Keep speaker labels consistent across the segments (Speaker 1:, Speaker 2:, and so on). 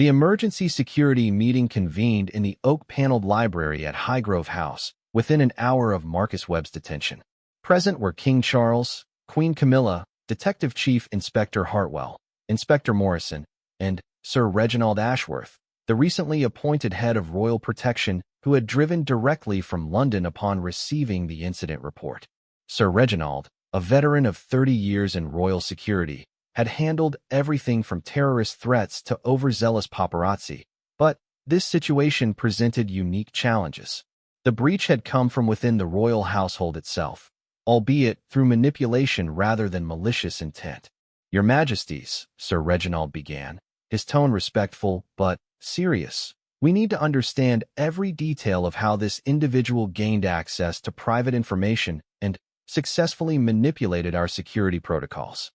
Speaker 1: The emergency security meeting convened in the oak-paneled library at Highgrove House within an hour of Marcus Webb's detention. Present were King Charles, Queen Camilla, Detective Chief Inspector Hartwell, Inspector Morrison, and Sir Reginald Ashworth, the recently appointed head of Royal Protection who had driven directly from London upon receiving the incident report. Sir Reginald, a veteran of 30 years in royal security, had handled everything from terrorist threats to overzealous paparazzi, but this situation presented unique challenges. The breach had come from within the royal household itself, albeit through manipulation rather than malicious intent. "Your Majesties," Sir Reginald began, his tone respectful but serious. "We need to understand every detail of how this individual gained access to private information and successfully manipulated our security protocols."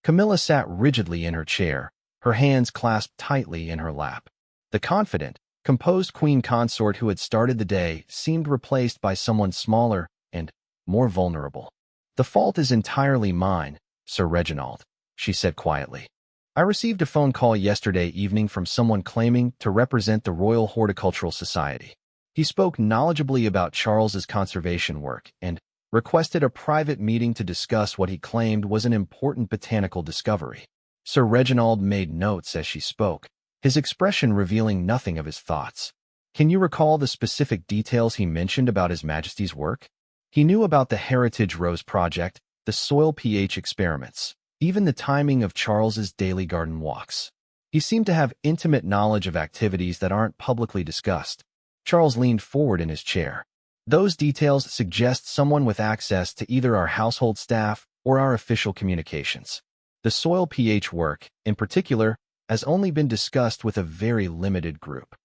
Speaker 1: Camilla sat rigidly in her chair, her hands clasped tightly in her lap. The confident, composed queen consort who had started the day seemed replaced by someone smaller and more vulnerable. "The fault is entirely mine, Sir Reginald," she said quietly. "I received a phone call yesterday evening from someone claiming to represent the Royal Horticultural Society. He spoke knowledgeably about Charles's conservation work and requested a private meeting to discuss what he claimed was an important botanical discovery." Sir Reginald made notes as she spoke, his expression revealing nothing of his thoughts. "Can you recall the specific details he mentioned about His Majesty's work?" He knew about the Heritage Rose Project, the soil pH experiments, even the timing of Charles's daily garden walks. He seemed to have intimate knowledge of activities that aren't publicly discussed. Charles leaned forward in his chair. "Those details suggest someone with access to either our household staff or our official communications. The soil pH work, in particular, has only been discussed with a very limited group."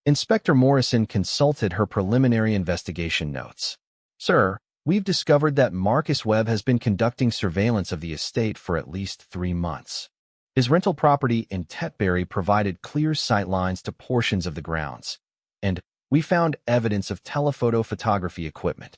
Speaker 1: Inspector Morrison consulted her preliminary investigation notes. "Sir, we've discovered that Marcus Webb has been conducting surveillance of the estate for at least 3 months. His rental property in Tetbury provided clear sightlines to portions of the grounds, and we found evidence of telephoto photography equipment."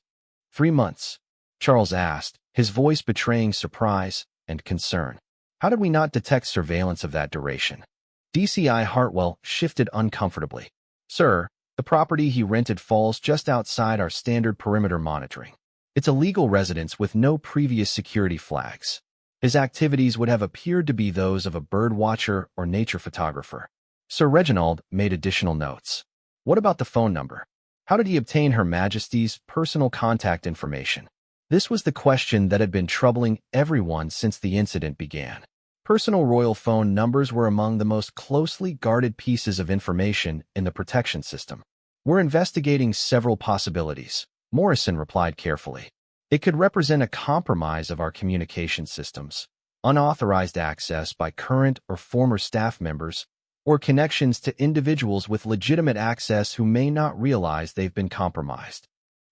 Speaker 1: 3 months? Charles asked, his voice betraying surprise and concern. "How did we not detect surveillance of that duration?" DCI Hartwell shifted uncomfortably. "Sir, the property he rented falls just outside our standard perimeter monitoring. It's a legal residence with no previous security flags. His activities would have appeared to be those of a bird watcher or nature photographer." Sir Reginald made additional notes. "What about the phone number? How did he obtain Her Majesty's personal contact information?" This was the question that had been troubling everyone since the incident began. Personal royal phone numbers were among the most closely guarded pieces of information in the protection system. "We're investigating several possibilities," Morrison replied carefully. "It could represent a compromise of our communication systems, unauthorized access by current or former staff members, or connections to individuals with legitimate access who may not realize they've been compromised."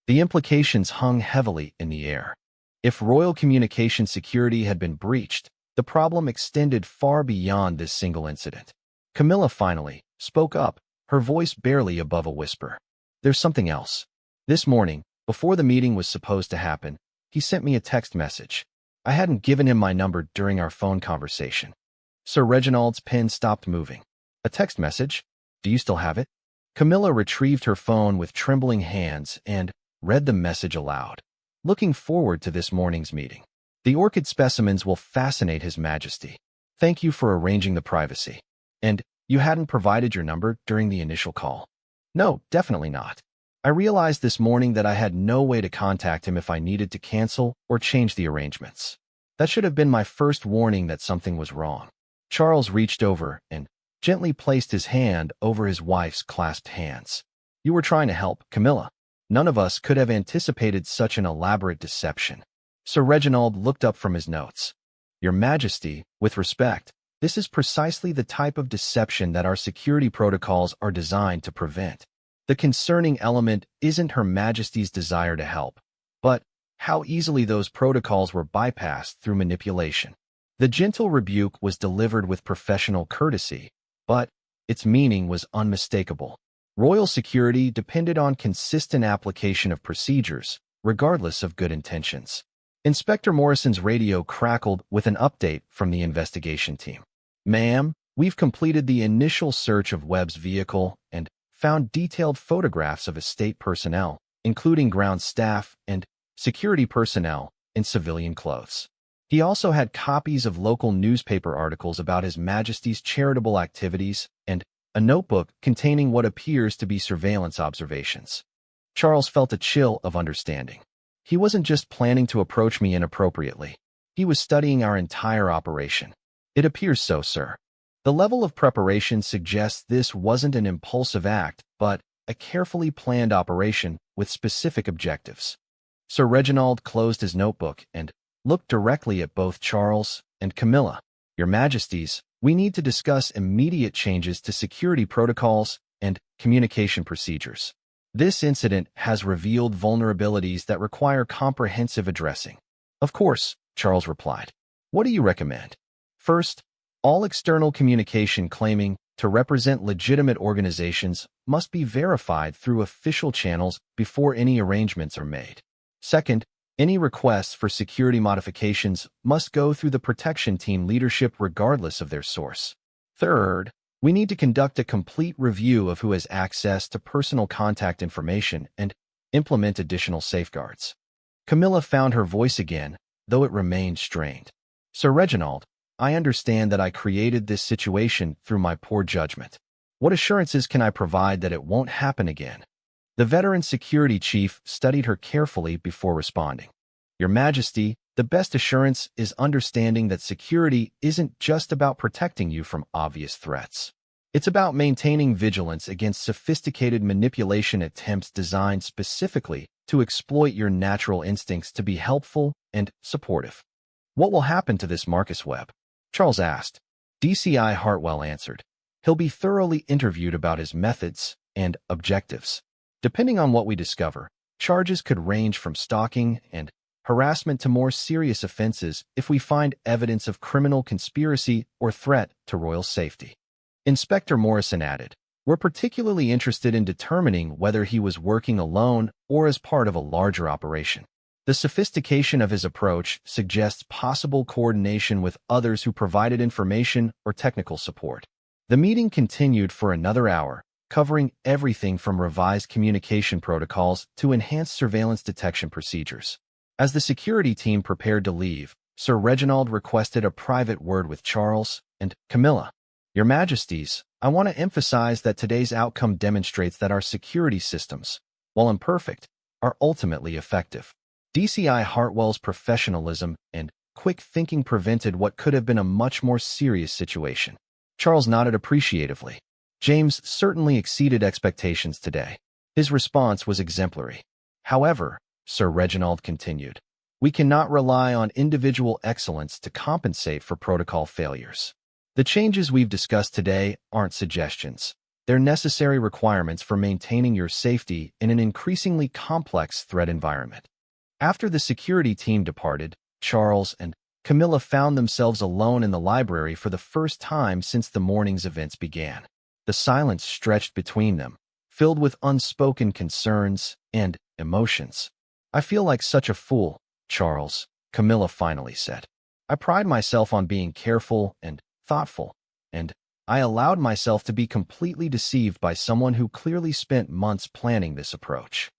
Speaker 1: The implications hung heavily in the air. If royal communication security had been breached, the problem extended far beyond this single incident. Camilla finally spoke up, her voice barely above a whisper. "There's something else. This morning, before the meeting was supposed to happen, he sent me a text message. I hadn't given him my number during our phone conversation." Sir Reginald's pen stopped moving. "A text message? Do you still have it?" Camilla retrieved her phone with trembling hands and read the message aloud. "Looking forward to this morning's meeting. The orchid specimens will fascinate His Majesty. Thank you for arranging the privacy. And you hadn't provided your number during the initial call?" "No, definitely not. I realized this morning that I had no way to contact him if I needed to cancel or change the arrangements. That should have been my first warning that something was wrong." Charles reached over and gently placed his hand over his wife's clasped hands. "You were trying to help, Camilla. None of us could have anticipated such an elaborate deception." Sir Reginald looked up from his notes. "Your Majesty, with respect, this is precisely the type of deception that our security protocols are designed to prevent. The concerning element isn't Her Majesty's desire to help, but how easily those protocols were bypassed through manipulation." The gentle rebuke was delivered with professional courtesy, but its meaning was unmistakable. Royal security depended on consistent application of procedures, regardless of good intentions. Inspector Morrison's radio crackled with an update from the investigation team. "Ma'am, We've completed the initial search of Webb's vehicle and found detailed photographs of estate personnel, including ground staff and security personnel in civilian clothes. He also had copies of local newspaper articles about His Majesty's charitable activities and a notebook containing what appears to be surveillance observations. Charles felt a chill of understanding. He wasn't just planning to approach me inappropriately. He was studying our entire operation. It appears so, sir. The level of preparation suggests this wasn't an impulsive act, but a carefully planned operation with specific objectives. Sir Reginald closed his notebook and looked directly at both Charles and Camilla. Your Majesties, we need to discuss immediate changes to security protocols and communication procedures. This incident has revealed vulnerabilities that require comprehensive addressing. Of course, Charles replied. What do you recommend? First, all external communication claiming to represent legitimate organizations must be verified through official channels before any arrangements are made. Second, any requests for security modifications must go through the protection team leadership regardless of their source. Third, we need to conduct a complete review of who has access to personal contact information and implement additional safeguards. Camilla found her voice again, though it remained strained. Sir Reginald, I understand that I created this situation through my poor judgment. What assurances can I provide that it won't happen again? The veteran security chief studied her carefully before responding. Your Majesty, the best assurance is understanding that security isn't just about protecting you from obvious threats. It's about maintaining vigilance against sophisticated manipulation attempts designed specifically to exploit your natural instincts to be helpful and supportive. What will happen to this Marcus Webb? Charles asked. DCI Hartwell answered. He'll be thoroughly interviewed about his methods and objectives. Depending on what we discover, charges could range from stalking and harassment to more serious offenses if we find evidence of criminal conspiracy or threat to royal safety. Inspector Morrison added, we're particularly interested in determining whether he was working alone or as part of a larger operation. The sophistication of his approach suggests possible coordination with others who provided information or technical support. The meeting continued for another hour, covering everything from revised communication protocols to enhanced surveillance detection procedures. As the security team prepared to leave, Sir Reginald requested a private word with Charles and Camilla. Your Majesties, I want to emphasize that today's outcome demonstrates that our security systems, while imperfect, are ultimately effective. DCI Hartwell's professionalism and quick thinking prevented what could have been a much more serious situation. Charles nodded appreciatively. James certainly exceeded expectations today. His response was exemplary. However, Sir Reginald continued, we cannot rely on individual excellence to compensate for protocol failures. The changes we've discussed today aren't suggestions. They're necessary requirements for maintaining your safety in an increasingly complex threat environment. After the security team departed, Charles and Camilla found themselves alone in the library for the first time since the morning's events began. The silence stretched between them, filled with unspoken concerns and emotions. I feel like such a fool, Charles, Camilla finally said. I pride myself on being careful and thoughtful, and I allowed myself to be completely deceived by someone who clearly spent months planning this approach.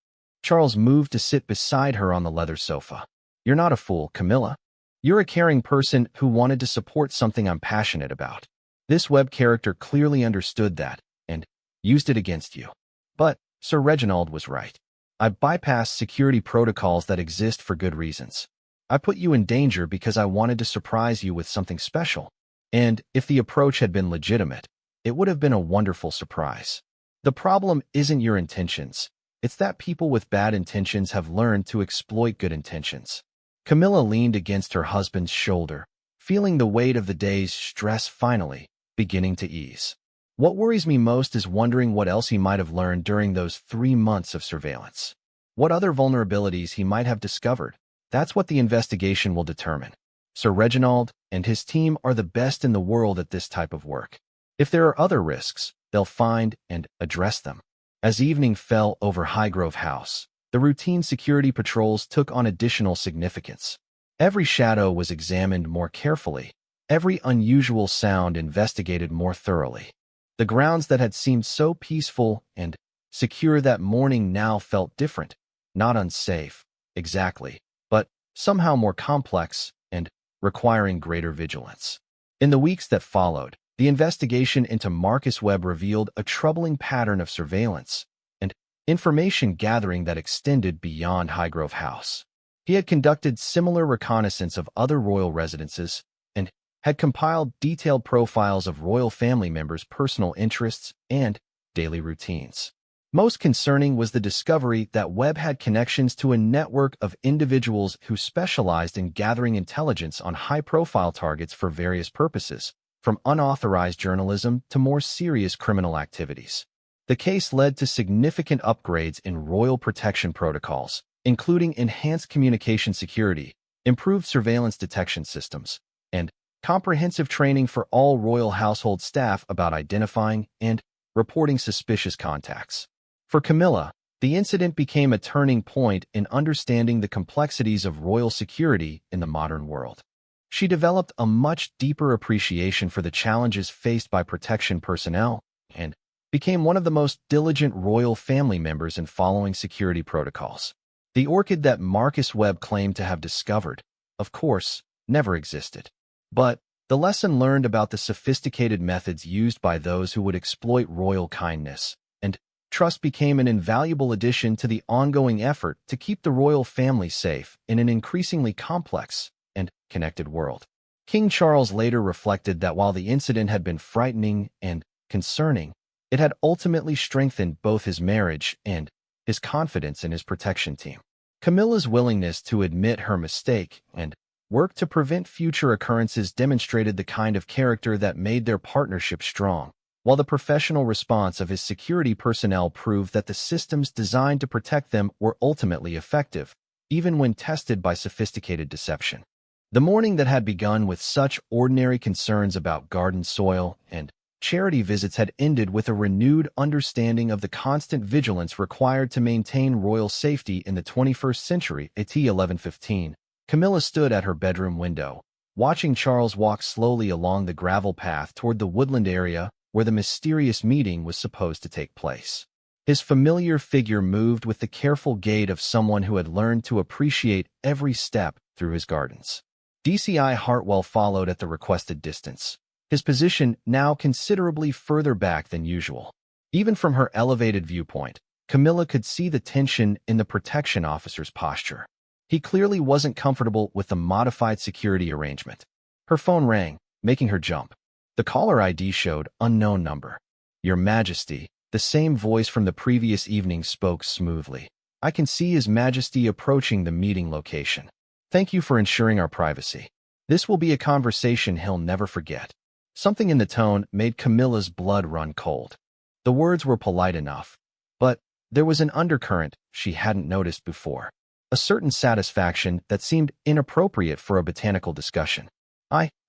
Speaker 1: Charles moved to sit beside her on the leather sofa. You're not a fool, Camilla. You're a caring person who wanted to support something I'm passionate about. This web character clearly understood that and used it against you. But Sir Reginald was right. I bypassed security protocols that exist for good reasons. I put you in danger because I wanted to surprise you with something special. And if the approach had been legitimate, it would have been a wonderful surprise. The problem isn't your intentions. It's that people with bad intentions have learned to exploit good intentions. Camilla leaned against her husband's shoulder, feeling the weight of the day's stress finally beginning to ease. What worries me most is wondering what else he might have learned during those 3 months of surveillance. What other vulnerabilities he might have discovered. That's what the investigation will determine. Sir Reginald and his team are the best in the world at this type of work. If there are other risks, they'll find and address them. As evening fell over Highgrove House, the routine security patrols took on additional significance. Every shadow was examined more carefully, every unusual sound investigated more thoroughly. The grounds that had seemed so peaceful and secure that morning now felt different, not unsafe, exactly, but somehow more complex and requiring greater vigilance. In the weeks that followed, the investigation into Marcus Webb revealed a troubling pattern of surveillance and information gathering that extended beyond Highgrove House. He had conducted similar reconnaissance of other royal residences and had compiled detailed profiles of royal family members' personal interests and daily routines. Most concerning was the discovery that Webb had connections to a network of individuals who specialized in gathering intelligence on high-profile targets for various purposes, from unauthorized journalism to more serious criminal activities. The case led to significant upgrades in royal protection protocols, including enhanced communication security, improved surveillance detection systems, and comprehensive training for all royal household staff about identifying and reporting suspicious contacts. For Camilla, the incident became a turning point in understanding the complexities of royal security in the modern world. She developed a much deeper appreciation for the challenges faced by protection personnel and became one of the most diligent royal family members in following security protocols. The orchid that Marcus Webb claimed to have discovered, of course, never existed. But the lesson learned about the sophisticated methods used by those who would exploit royal kindness and trust became an invaluable addition to the ongoing effort to keep the royal family safe in an increasingly complex and connected world. King Charles later reflected that while the incident had been frightening and concerning, it had ultimately strengthened both his marriage and his confidence in his protection team. Camilla's willingness to admit her mistake and work to prevent future occurrences demonstrated the kind of character that made their partnership strong, while the professional response of his security personnel proved that the systems designed to protect them were ultimately effective, even when tested by sophisticated deception. The morning that had begun with such ordinary concerns about garden soil and charity visits had ended with a renewed understanding of the constant vigilance required to maintain royal safety in the 21st century. At 11:15, Camilla stood at her bedroom window, watching Charles walk slowly along the gravel path toward the woodland area where the mysterious meeting was supposed to take place. His familiar figure moved with the careful gait of someone who had learned to appreciate every step through his gardens. DCI Hartwell followed at the requested distance, his position now considerably further back than usual. Even from her elevated viewpoint, Camilla could see the tension in the protection officer's posture. He clearly wasn't comfortable with the modified security arrangement. Her phone rang, making her jump. The caller ID showed unknown number. "Your Majesty," the same voice from the previous evening spoke smoothly. "I can see His Majesty approaching the meeting location. Thank you for ensuring our privacy. This will be a conversation he'll never forget." Something in the tone made Camilla's blood run cold. The words were polite enough, but there was an undercurrent she hadn't noticed before, a certain satisfaction that seemed inappropriate for a botanical discussion.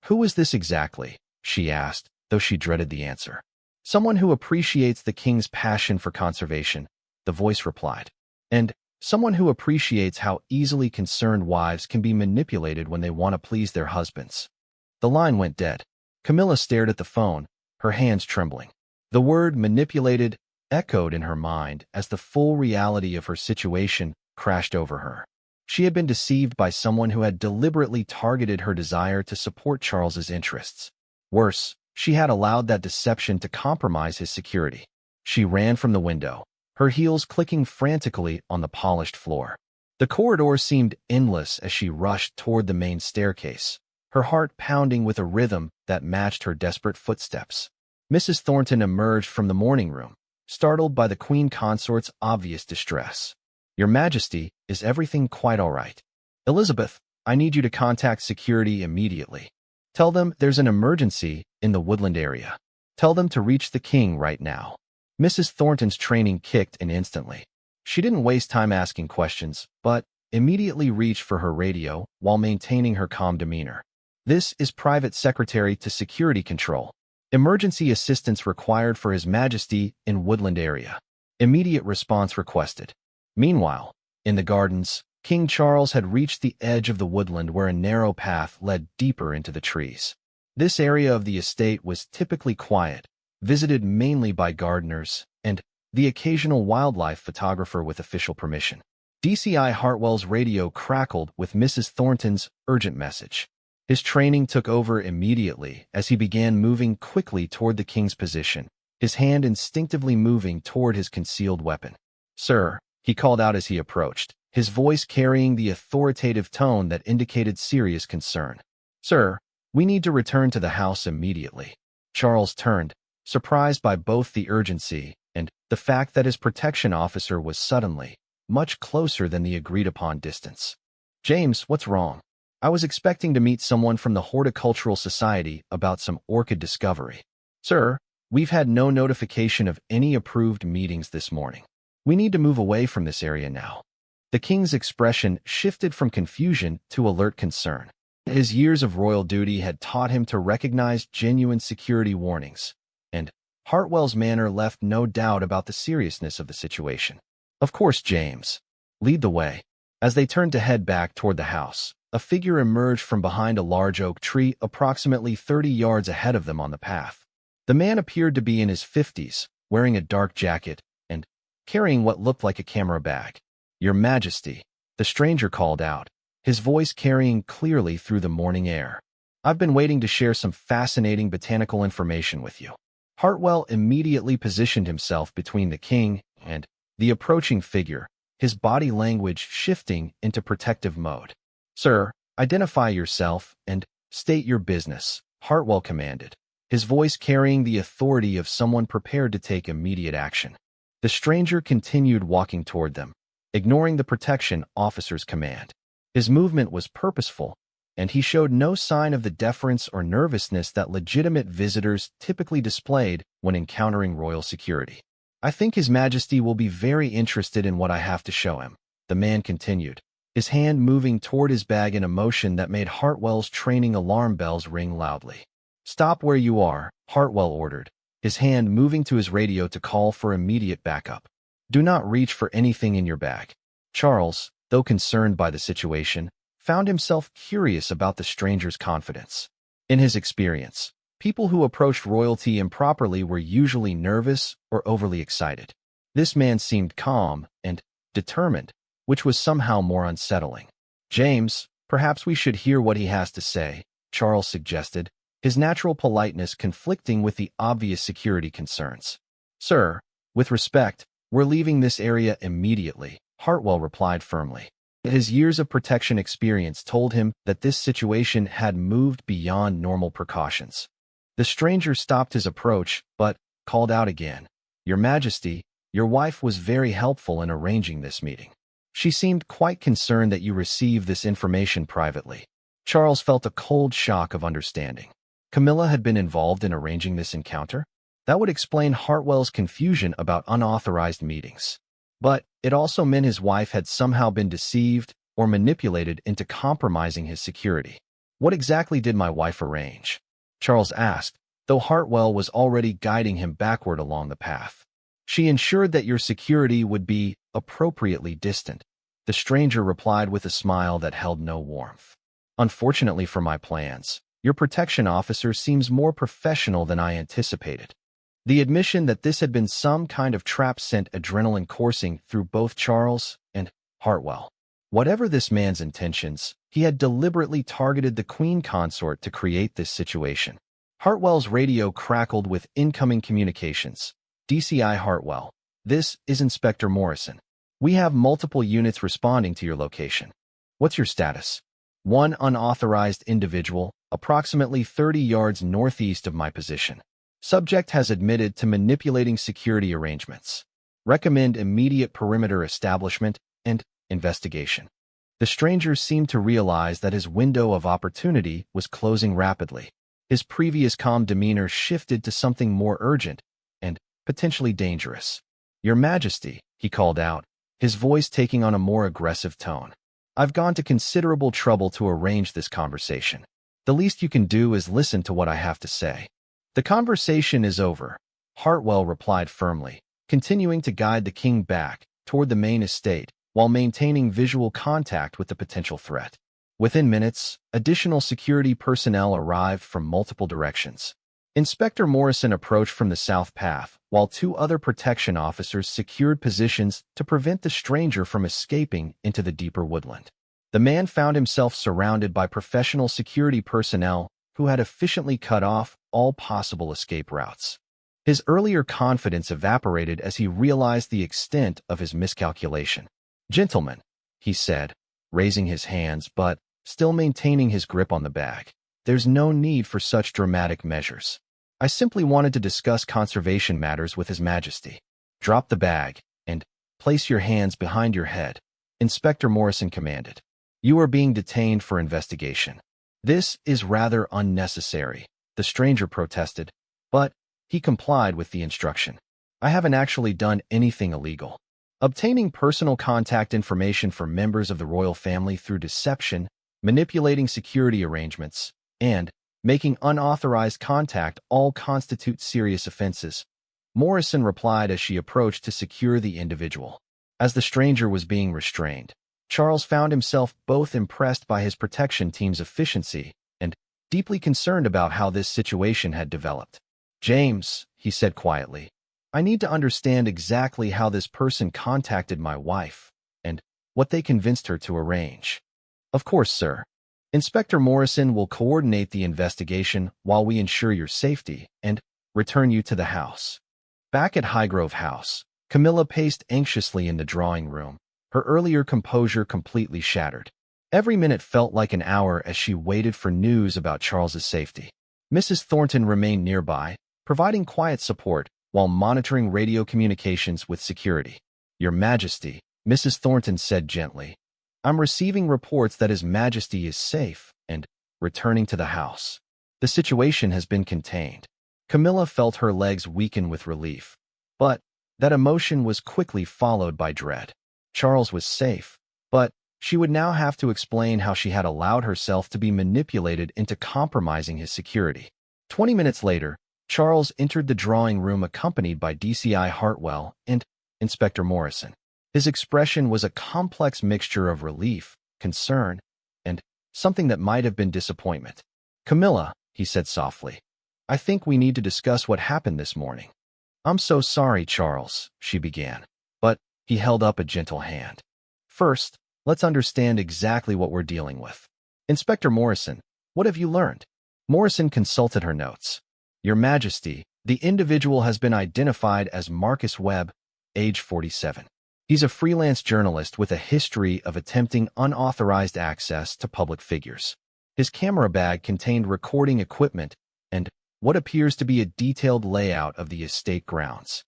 Speaker 1: Who is this exactly?" she asked, though she dreaded the answer. "Someone who appreciates the king's passion for conservation," the voice replied, "and someone who appreciates how easily concerned wives can be manipulated when they want to please their husbands." The line went dead. Camilla stared at the phone, her hands trembling. The word manipulated echoed in her mind as the full reality of her situation crashed over her. She had been deceived by someone who had deliberately targeted her desire to support Charles's interests. Worse, she had allowed that deception to compromise his security. She ran from the window, her heels clicking frantically on the polished floor. The corridor seemed endless as she rushed toward the main staircase, her heart pounding with a rhythm that matched her desperate footsteps. Mrs. Thornton emerged from the morning room, startled by the Queen Consort's obvious distress. "Your Majesty, is everything quite all right?" "Elizabeth, I need you to contact security immediately. Tell them there's an emergency in the woodland area. Tell them to reach the king right now." Mrs. Thornton's training kicked in instantly. She didn't waste time asking questions, but immediately reached for her radio while maintaining her calm demeanor. "This is Private Secretary to Security Control. Emergency assistance required for His Majesty in woodland area. Immediate response requested." Meanwhile, in the gardens, King Charles had reached the edge of the woodland where a narrow path led deeper into the trees. This area of the estate was typically quiet, visited mainly by gardeners and the occasional wildlife photographer with official permission. DCI Hartwell's radio crackled with Mrs. Thornton's urgent message. His training took over immediately as he began moving quickly toward the king's position, his hand instinctively moving toward his concealed weapon. "Sir," he called out as he approached, his voice carrying the authoritative tone that indicated serious concern. "Sir, we need to return to the house immediately." Charles turned, surprised by both the urgency and the fact that his protection officer was suddenly much closer than the agreed-upon distance. "James, what's wrong? I was expecting to meet someone from the Horticultural Society about some orchid discovery." "Sir, we've had no notification of any approved meetings this morning. We need to move away from this area now." The king's expression shifted from confusion to alert concern. His years of royal duty had taught him to recognize genuine security warnings, and Hartwell's manner left no doubt about the seriousness of the situation. "Of course, James. Lead the way." As they turned to head back toward the house, a figure emerged from behind a large oak tree approximately 30 yards ahead of them on the path. The man appeared to be in his 50s, wearing a dark jacket and carrying what looked like a camera bag. "Your Majesty," the stranger called out, his voice carrying clearly through the morning air. "I've been waiting to share some fascinating botanical information with you." Hartwell immediately positioned himself between the king and the approaching figure, his body language shifting into protective mode. "Sir, identify yourself and state your business," Hartwell commanded, his voice carrying the authority of someone prepared to take immediate action. The stranger continued walking toward them, ignoring the protection officer's command. His movement was purposeful, and he showed no sign of the deference or nervousness that legitimate visitors typically displayed when encountering royal security. "I think His Majesty will be very interested in what I have to show him," the man continued, his hand moving toward his bag in a motion that made Hartwell's training alarm bells ring loudly. "Stop where you are," Hartwell ordered, his hand moving to his radio to call for immediate backup. "Do not reach for anything in your bag." Charles, though concerned by the situation, found himself curious about the stranger's confidence. In his experience, people who approached royalty improperly were usually nervous or overly excited. This man seemed calm and determined, which was somehow more unsettling. "James, perhaps we should hear what he has to say," Charles suggested, his natural politeness conflicting with the obvious security concerns. "Sir, with respect, we're leaving this area immediately," Hartwell replied firmly. His years of protection experience told him that this situation had moved beyond normal precautions. The stranger stopped his approach, but called out again, "Your Majesty, your wife was very helpful in arranging this meeting. She seemed quite concerned that you receive this information privately." Charles felt a cold shock of understanding. Camilla had been involved in arranging this encounter? That would explain Hartwell's confusion about unauthorized meetings. But it also meant his wife had somehow been deceived or manipulated into compromising his security. "What exactly did my wife arrange?" Charles asked, though Hartwell was already guiding him backward along the path. "She ensured that your security would be appropriately distant," the stranger replied with a smile that held no warmth. "Unfortunately for my plans, your protection officer seems more professional than I anticipated." The admission that this had been some kind of trap sent adrenaline coursing through both Charles and Hartwell. Whatever this man's intentions, he had deliberately targeted the Queen consort to create this situation. Hartwell's radio crackled with incoming communications. "DCI Hartwell, this is Inspector Morrison. We have multiple units responding to your location. What's your status?" "One unauthorized individual, approximately 30 yards northeast of my position. Subject has admitted to manipulating security arrangements. Recommend immediate perimeter establishment and investigation." The stranger seemed to realize that his window of opportunity was closing rapidly. His previous calm demeanor shifted to something more urgent and potentially dangerous. "Your Majesty," he called out, his voice taking on a more aggressive tone. "I've gone to considerable trouble to arrange this conversation. The least you can do is listen to what I have to say." "The conversation is over," Hartwell replied firmly, continuing to guide the king back toward the main estate while maintaining visual contact with the potential threat. Within minutes, additional security personnel arrived from multiple directions. Inspector Morrison approached from the south path, while two other protection officers secured positions to prevent the stranger from escaping into the deeper woodland. The man found himself surrounded by professional security personnel who had efficiently cut off all possible escape routes. His earlier confidence evaporated as he realized the extent of his miscalculation. "Gentlemen," he said, raising his hands but still maintaining his grip on the bag, "there's no need for such dramatic measures. I simply wanted to discuss conservation matters with His Majesty." "Drop the bag and place your hands behind your head," Inspector Morrison commanded. "You are being detained for investigation." "This is rather unnecessary," the stranger protested, but he complied with the instruction. "I haven't actually done anything illegal." Obtaining personal contact information for members of the royal family through deception, manipulating security arrangements, and making unauthorized contact all constitute serious offenses, Morrison replied as she approached to secure the individual. As the stranger was being restrained, Charles found himself both impressed by his protection team's efficiency and deeply concerned about how this situation had developed. "James," he said quietly, "I need to understand exactly how this person contacted my wife and what they convinced her to arrange." "Of course, sir. Inspector Morrison will coordinate the investigation while we ensure your safety and return you to the house." Back at Highgrove House, Camilla paced anxiously in the drawing room, her earlier composure completely shattered. Every minute felt like an hour as she waited for news about Charles's safety. Mrs. Thornton remained nearby, providing quiet support while monitoring radio communications with security. "Your Majesty," Mrs. Thornton said gently, "I'm receiving reports that His Majesty is safe and returning to the house. The situation has been contained." Camilla felt her legs weaken with relief, but that emotion was quickly followed by dread. Charles was safe, but she would now have to explain how she had allowed herself to be manipulated into compromising his security. 20 minutes later, Charles entered the drawing room accompanied by DCI Hartwell and Inspector Morrison. His expression was a complex mixture of relief, concern, and something that might have been disappointment. "Camilla," he said softly, "I think we need to discuss what happened this morning." "I'm so sorry, Charles," she began, but he held up a gentle hand. "First, let's understand exactly what we're dealing with. Inspector Morrison, what have you learned?" Morrison consulted her notes. "Your Majesty, the individual has been identified as Marcus Webb, age 47. He's a freelance journalist with a history of attempting unauthorized access to public figures. His camera bag contained recording equipment and what appears to be a detailed layout of the estate grounds."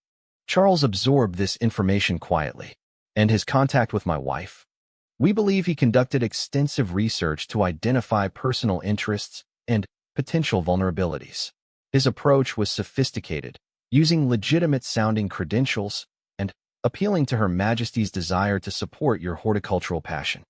Speaker 1: Charles absorbed this information quietly. "And his contact with my wife? We believe he conducted extensive research to identify personal interests and potential vulnerabilities. His approach was sophisticated, using legitimate-sounding credentials and appealing to Her Majesty's desire to support your horticultural passion."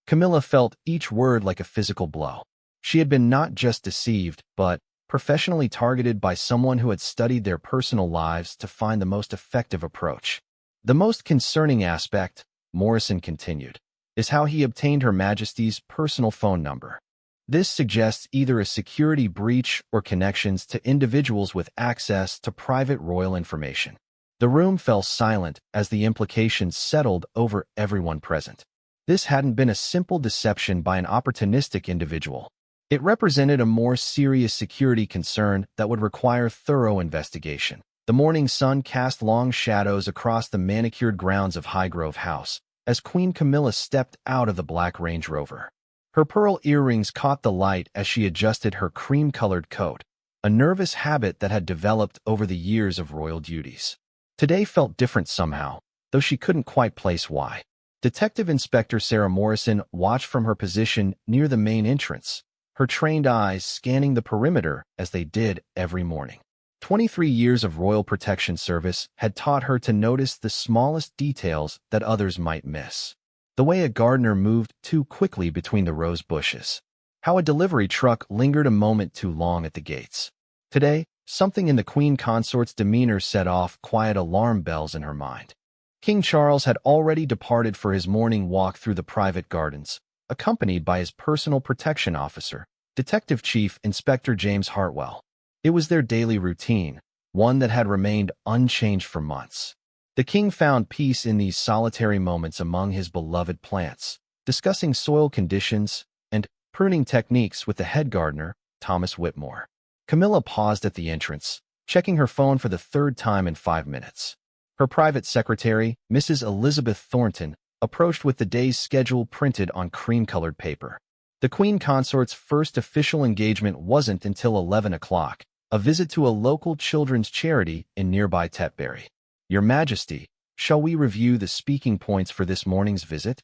Speaker 1: Camilla felt each word like a physical blow. She had been not just deceived, but professionally targeted by someone who had studied their personal lives to find the most effective approach. "The most concerning aspect," Morrison continued, "is how he obtained Her Majesty's personal phone number. This suggests either a security breach or connections to individuals with access to private royal information." The room fell silent as the implications settled over everyone present. This hadn't been a simple deception by an opportunistic individual. It represented a more serious security concern that would require thorough investigation. The morning sun cast long shadows across the manicured grounds of Highgrove House as Queen Camilla stepped out of the black Range Rover. Her pearl earrings caught the light as she adjusted her cream-colored coat, a nervous habit that had developed over the years of royal duties. Today felt different somehow, though she couldn't quite place why. Detective Inspector Sarah Morrison watched from her position near the main entrance, her trained eyes scanning the perimeter as they did every morning. 23 years of royal protection service had taught her to notice the smallest details that others might miss. The way a gardener moved too quickly between the rose bushes. How a delivery truck lingered a moment too long at the gates. Today, something in the Queen Consort's demeanor set off quiet alarm bells in her mind. King Charles had already departed for his morning walk through the private gardens, accompanied by his personal protection officer, Detective Chief Inspector James Hartwell. It was their daily routine, one that had remained unchanged for months. The king found peace in these solitary moments among his beloved plants, discussing soil conditions and pruning techniques with the head gardener, Thomas Whitmore. Camilla paused at the entrance, checking her phone for the third time in 5 minutes. Her private secretary, Mrs. Elizabeth Thornton, approached with the day's schedule printed on cream-colored paper. The Queen Consort's first official engagement wasn't until 11 o'clock, a visit to a local children's charity in nearby Tetbury. Your Majesty, shall we review the speaking points for this morning's visit?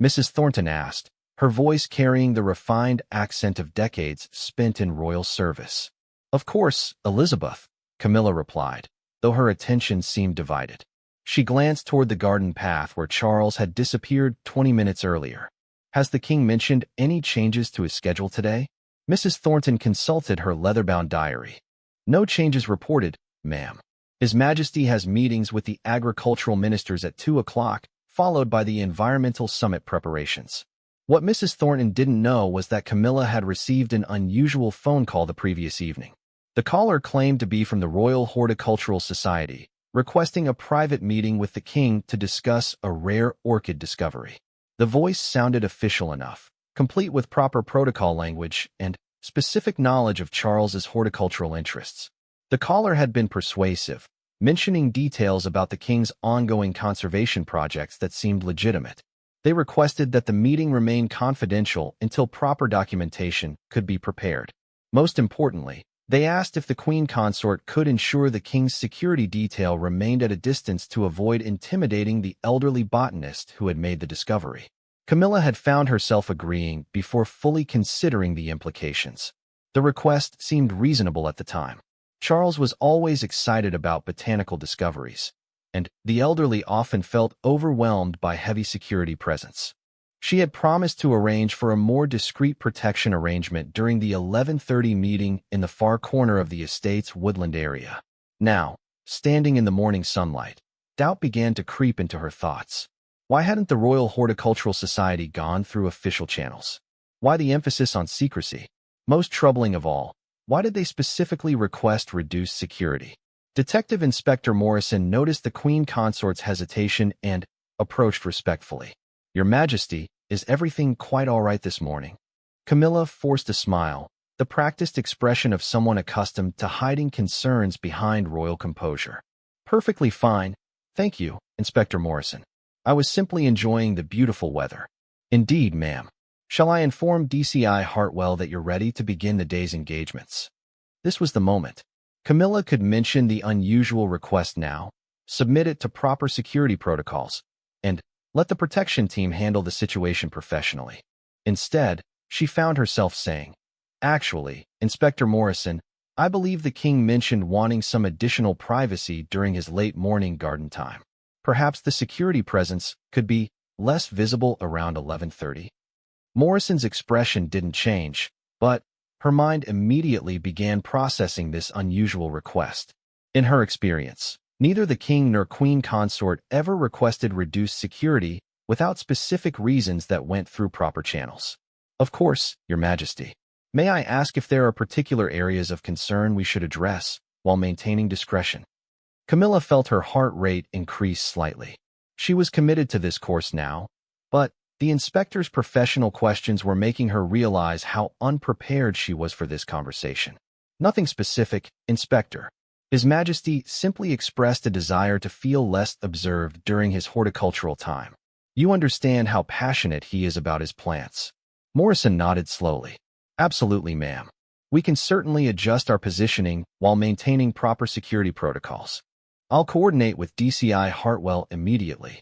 Speaker 1: Mrs. Thornton asked, her voice carrying the refined accent of decades spent in royal service. Of course, Elizabeth, Camilla replied, though her attention seemed divided. She glanced toward the garden path where Charles had disappeared 20 minutes earlier. Has the king mentioned any changes to his schedule today? Mrs. Thornton consulted her leather-bound diary. No changes reported, ma'am. His Majesty has meetings with the agricultural ministers at 2 o'clock, followed by the environmental summit preparations. What Mrs. Thornton didn't know was that Camilla had received an unusual phone call the previous evening. The caller claimed to be from the Royal Horticultural Society, requesting a private meeting with the king to discuss a rare orchid discovery. The voice sounded official enough, complete with proper protocol language and specific knowledge of Charles's horticultural interests. The caller had been persuasive, mentioning details about the king's ongoing conservation projects that seemed legitimate. They requested that the meeting remain confidential until proper documentation could be prepared. Most importantly, they asked if the Queen Consort could ensure the king's security detail remained at a distance to avoid intimidating the elderly botanist who had made the discovery. Camilla had found herself agreeing before fully considering the implications. The request seemed reasonable at the time. Charles was always excited about botanical discoveries, and the elderly often felt overwhelmed by heavy security presence. She had promised to arrange for a more discreet protection arrangement during the 11:30 meeting in the far corner of the estate's woodland area. Now, standing in the morning sunlight, doubt began to creep into her thoughts. Why hadn't the Royal Horticultural Society gone through official channels? Why the emphasis on secrecy? Most troubling of all, why did they specifically request reduced security? Detective Inspector Morrison noticed the Queen Consort's hesitation and approached respectfully. Your Majesty, is everything quite all right this morning? Camilla forced a smile, the practiced expression of someone accustomed to hiding concerns behind royal composure. Perfectly fine, thank you, Inspector Morrison. I was simply enjoying the beautiful weather. Indeed, ma'am. Shall I inform DCI Hartwell that you're ready to begin the day's engagements? This was the moment. Camilla could mention the unusual request now, submit it to proper security protocols, and let the protection team handle the situation professionally. Instead, she found herself saying, Actually, Inspector Morrison, I believe the king mentioned wanting some additional privacy during his late morning garden time. Perhaps the security presence could be less visible around 11:30. Morrison's expression didn't change, but her mind immediately began processing this unusual request. In her experience, neither the king nor queen consort ever requested reduced security without specific reasons that went through proper channels. Of course, Your Majesty. May I ask if there are particular areas of concern we should address while maintaining discretion? Camilla felt her heart rate increase slightly. She was committed to this course now, but the inspector's professional questions were making her realize how unprepared she was for this conversation. Nothing specific, Inspector. His Majesty simply expressed a desire to feel less observed during his horticultural time. You understand how passionate he is about his plants. Morrison nodded slowly. Absolutely, ma'am. We can certainly adjust our positioning while maintaining proper security protocols. I'll coordinate with DCI Hartwell immediately.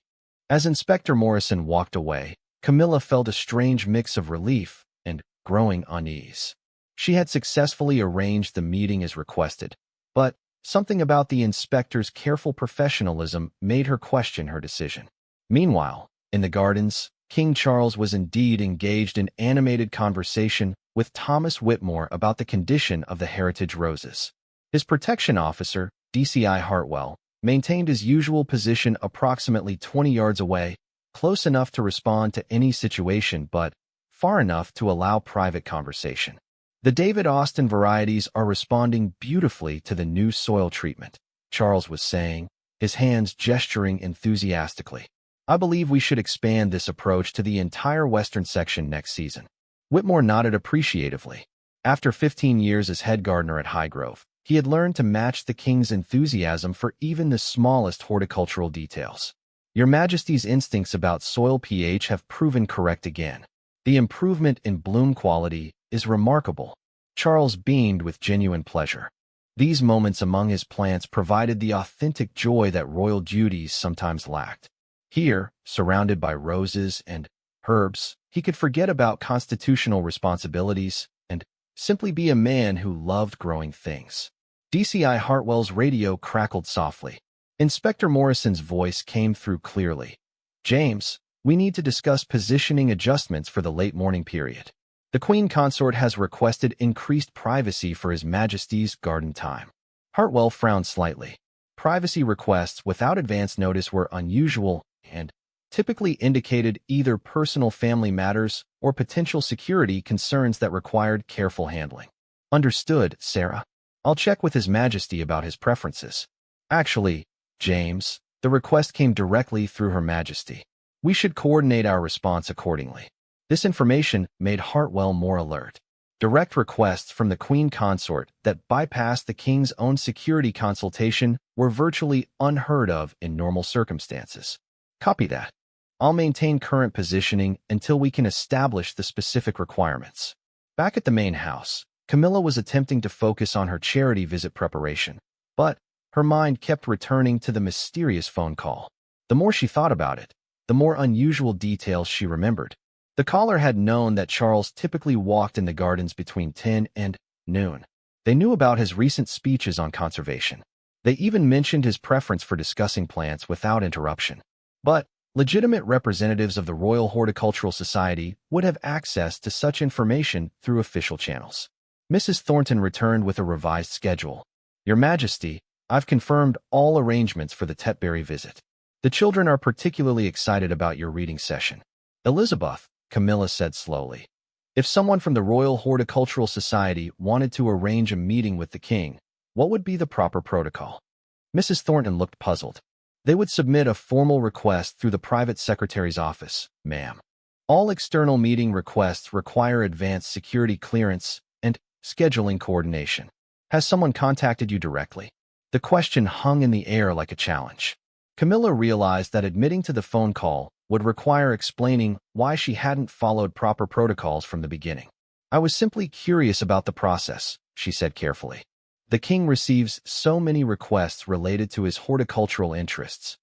Speaker 1: As Inspector Morrison walked away, Camilla felt a strange mix of relief and growing unease. She had successfully arranged the meeting as requested, but something about the inspector's careful professionalism made her question her decision. Meanwhile, in the gardens, King Charles was indeed engaged in animated conversation with Thomas Whitmore about the condition of the heritage roses. His protection officer, DCI Hartwell, maintained his usual position approximately 20 yards away, close enough to respond to any situation but far enough to allow private conversation. The David Austin varieties are responding beautifully to the new soil treatment, Charles was saying, his hands gesturing enthusiastically. I believe we should expand this approach to the entire western section next season. Whitmore nodded appreciatively. After 15 years as head gardener at Highgrove, he had learned to match the king's enthusiasm for even the smallest horticultural details. Your Majesty's instincts about soil pH have proven correct again. The improvement in bloom quality is remarkable. Charles beamed with genuine pleasure. These moments among his plants provided the authentic joy that royal duties sometimes lacked. Here, surrounded by roses and herbs, he could forget about constitutional responsibilities and simply be a man who loved growing things. DCI Hartwell's radio crackled softly. Inspector Morrison's voice came through clearly. James, we need to discuss positioning adjustments for the late morning period. The Queen Consort has requested increased privacy for His Majesty's garden time. Hartwell frowned slightly. Privacy requests without advance notice were unusual and typically indicated either personal family matters or potential security concerns that required careful handling. Understood, Sarah. I'll check with His Majesty about his preferences. Actually, James, the request came directly through Her Majesty. We should coordinate our response accordingly. This information made Hartwell more alert. Direct requests from the Queen Consort that bypassed the King's own security consultation were virtually unheard of in normal circumstances. Copy that. I'll maintain current positioning until we can establish the specific requirements. Back at the main house, Camilla was attempting to focus on her charity visit preparation, but her mind kept returning to the mysterious phone call. The more she thought about it, the more unusual details she remembered. The caller had known that Charles typically walked in the gardens between 10 and noon. They knew about his recent speeches on conservation. They even mentioned his preference for discussing plants without interruption. But legitimate representatives of the Royal Horticultural Society would have access to such information through official channels. Mrs. Thornton returned with a revised schedule. Your Majesty, I've confirmed all arrangements for the Tetbury visit. The children are particularly excited about your reading session. Elizabeth, Camilla said slowly. If someone from the Royal Horticultural Society wanted to arrange a meeting with the king, what would be the proper protocol? Mrs. Thornton looked puzzled. They would submit a formal request through the private secretary's office, ma'am. All external meeting requests require advanced security clearance and scheduling coordination. Has someone contacted you directly? The question hung in the air like a challenge. Camilla realized that admitting to the phone call would require explaining why she hadn't followed proper protocols from the beginning. I was simply curious about the process, she said carefully. The king receives so many requests related to his horticultural interests.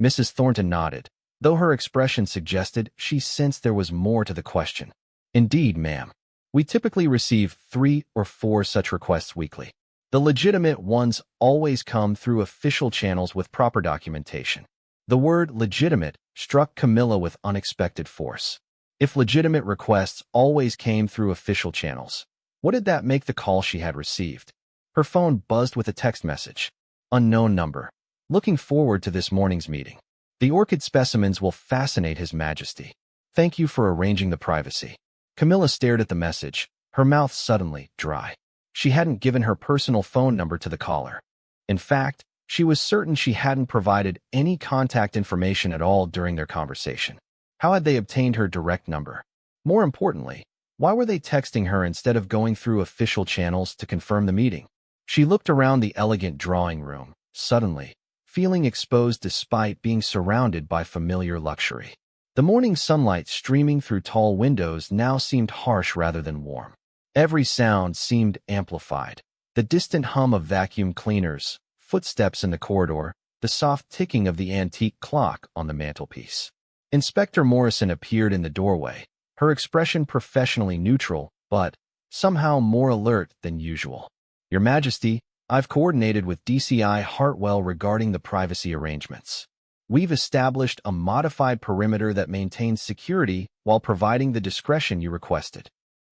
Speaker 1: Mrs. Thornton nodded, though her expression suggested she sensed there was more to the question. Indeed, ma'am. We typically receive 3 or 4 such requests weekly. The legitimate ones always come through official channels with proper documentation. The word legitimate struck Camilla with unexpected force. If legitimate requests always came through official channels, what did that make the call she had received? Her phone buzzed with a text message. Unknown number. Looking forward to this morning's meeting. The orchid specimens will fascinate His Majesty. Thank you for arranging the privacy. Camilla stared at the message, her mouth suddenly dry. She hadn't given her personal phone number to the caller. In fact, she was certain she hadn't provided any contact information at all during their conversation. How had they obtained her direct number? More importantly, why were they texting her instead of going through official channels to confirm the meeting? She looked around the elegant drawing room, suddenly, feeling exposed despite being surrounded by familiar luxury. The morning sunlight streaming through tall windows now seemed harsh rather than warm. Every sound seemed amplified. The distant hum of vacuum cleaners, footsteps in the corridor, the soft ticking of the antique clock on the mantelpiece. Inspector Morrison appeared in the doorway, her expression professionally neutral, but somehow more alert than usual. Your Majesty, I've coordinated with DCI Hartwell regarding the privacy arrangements. We've established a modified perimeter that maintains security while providing the discretion you requested.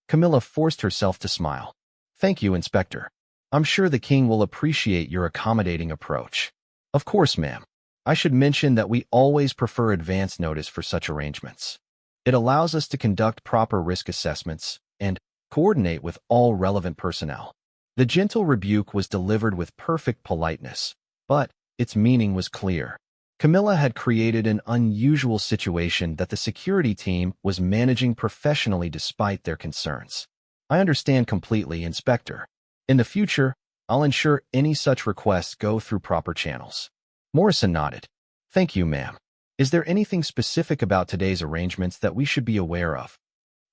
Speaker 1: Camilla forced herself to smile. Thank you, Inspector. I'm sure the king will appreciate your accommodating approach. Of course, ma'am. I should mention that we always prefer advance notice for such arrangements. It allows us to conduct proper risk assessments and coordinate with all relevant personnel. The gentle rebuke was delivered with perfect politeness, but its meaning was clear. Camilla had created an unusual situation that the security team was managing professionally despite their concerns. I understand completely, Inspector. In the future, I'll ensure any such requests go through proper channels. Morrison nodded. Thank you, ma'am. Is there anything specific about today's arrangements that we should be aware of?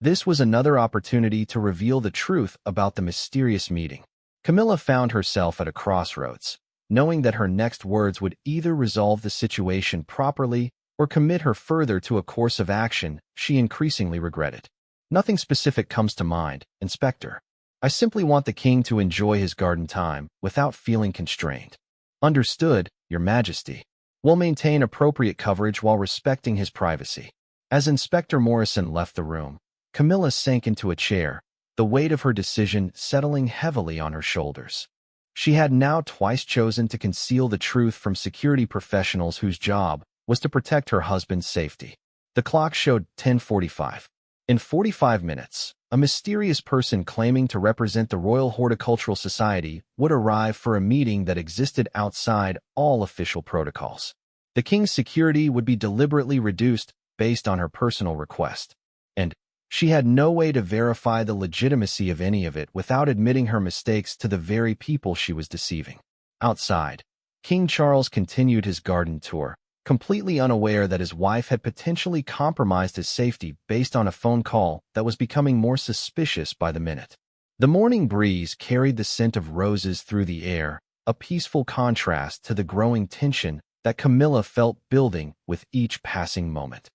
Speaker 1: This was another opportunity to reveal the truth about the mysterious meeting. Camilla found herself at a crossroads, knowing that her next words would either resolve the situation properly or commit her further to a course of action she increasingly regretted. Nothing specific comes to mind, Inspector. I simply want the king to enjoy his garden time without feeling constrained. Understood, Your Majesty. We'll maintain appropriate coverage while respecting his privacy. As Inspector Morrison left the room, Camilla sank into a chair, the weight of her decision settling heavily on her shoulders. She had now twice chosen to conceal the truth from security professionals whose job was to protect her husband's safety. The clock showed 10:45. In 45 minutes, a mysterious person claiming to represent the Royal Horticultural Society would arrive for a meeting that existed outside all official protocols. The king's security would be deliberately reduced based on her personal request, and she had no way to verify the legitimacy of any of it without admitting her mistakes to the very people she was deceiving. Outside, King Charles continued his garden tour, completely unaware that his wife had potentially compromised his safety based on a phone call that was becoming more suspicious by the minute. The morning breeze carried the scent of roses through the air, a peaceful contrast to the growing tension that Camilla felt building with each passing moment.